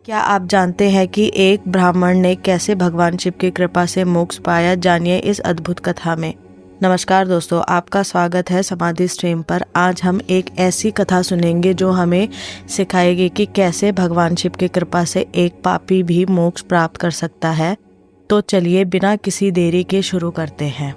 क्या आप जानते हैं कि एक ब्राह्मण ने कैसे भगवान शिव की कृपा से मोक्ष पाया? जानिए इस अद्भुत कथा में। नमस्कार दोस्तों, आपका स्वागत है समाधि स्ट्रीम पर। आज हम एक ऐसी कथा सुनेंगे जो हमें सिखाएगी कि कैसे भगवान शिव की कृपा से एक पापी भी मोक्ष प्राप्त कर सकता है। तो चलिए बिना किसी देरी के शुरू करते हैं।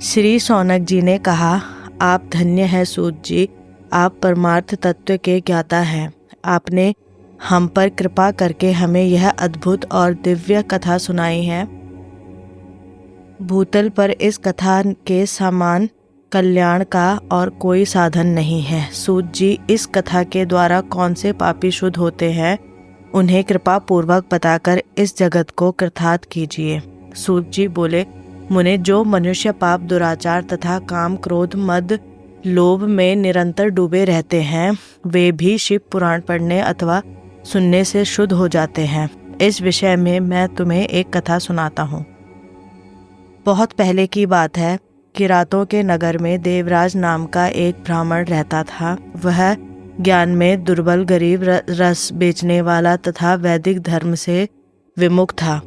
श्री शौनक जी ने कहा, आप धन्य हैं सूत जी, आप परमार्थ तत्व के ज्ञाता हैं। आपने हम पर कृपा करके हमें यह अद्भुत और दिव्य कथा सुनाई है। भूतल पर इस कथा के समान कल्याण का और कोई साधन नहीं है। सूत जी, इस कथा के द्वारा कौन से पापी शुद्ध होते हैं, उन्हें कृपा पूर्वक बताकर इस जगत को कृतार्थ कीजिए। सूत जी बोले, मुने, जो मनुष्य पाप, दुराचार तथा काम, क्रोध, मद, लोभ में निरंतर डूबे रहते हैं, वे भी शिव पुराण पढ़ने अथवा सुनने से शुद्ध हो जाते हैं। इस विषय में मैं तुम्हें एक कथा सुनाता हूँ। बहुत पहले की बात है। किरातों के नगर में देवराज नाम का एक ब्राह्मण रहता था। वह ज्ञान में दुर्बल, गरीब, रस बेचने वाला तथा वैदिक धर्म से विमुख था।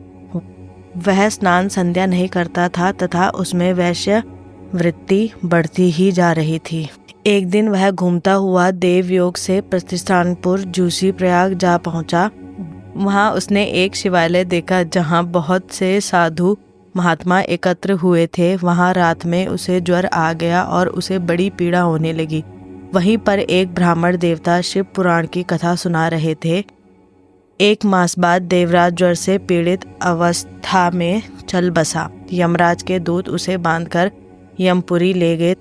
वह स्नान संध्या नहीं करता था तथा उसमें वैश्य वृत्ति बढ़ती ही जा रही थी। एक दिन वह घूमता हुआ देवयोग से प्रतिष्ठानपुर जूसी प्रयाग जा पहुंचा। वहां उसने एक शिवालय देखा जहां बहुत से साधु महात्मा एकत्र हुए थे। वहां रात में उसे ज्वर आ गया और उसे बड़ी पीड़ा होने लगी। वहीं पर एक ब्राह्मण देवता शिव पुराण की कथा सुना रहे थे। एक मास बाद देवराज ज्वर से पीड़ित अवस्था में चल बसा। यमराज के दूत उसे बांधकर यमपुरी ले गए।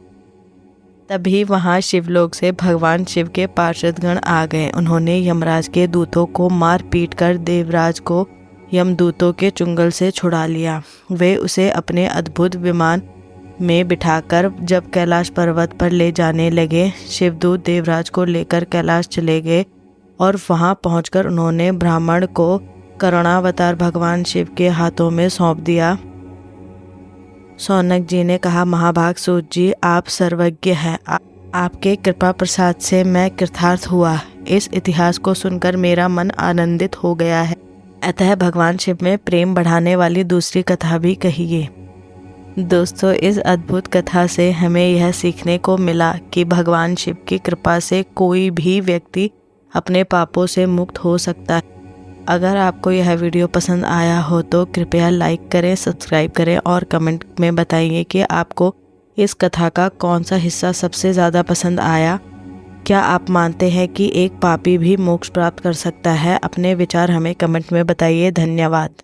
तभी वहां शिवलोक से भगवान शिव के पार्षदगण आ गए। उन्होंने यमराज के दूतों को मार पीट कर देवराज को यमदूतों के चुंगल से छुड़ा लिया। वे उसे अपने अद्भुत विमान में बिठाकर जब कैलाश पर्वत पर ले जाने लगे, शिवदूत देवराज को लेकर कैलाश चले गए और वहां पहुंचकर उन्होंने ब्राह्मण को करुणावतार भगवान शिव के हाथों में सौंप दिया। शौनक जी ने कहा, महाभाग सूत जी, आप सर्वज्ञ हैं। आपके कृपा प्रसाद से मैं कृतार्थ हुआ। इस इतिहास को सुनकर मेरा मन आनंदित हो गया है। अतः भगवान शिव में प्रेम बढ़ाने वाली दूसरी कथा भी कहिए। दोस्तों, इस अद्भुत कथा से हमें यह सीखने को मिला कि भगवान शिव की कृपा से कोई भी व्यक्ति अपने पापों से मुक्त हो सकता है। अगर आपको यह वीडियो पसंद आया हो तो कृपया लाइक करें, सब्सक्राइब करें और कमेंट में बताइए कि आपको इस कथा का कौन सा हिस्सा सबसे ज़्यादा पसंद आया। क्या आप मानते हैं कि एक पापी भी मोक्ष प्राप्त कर सकता है? अपने विचार हमें कमेंट में बताइए। धन्यवाद।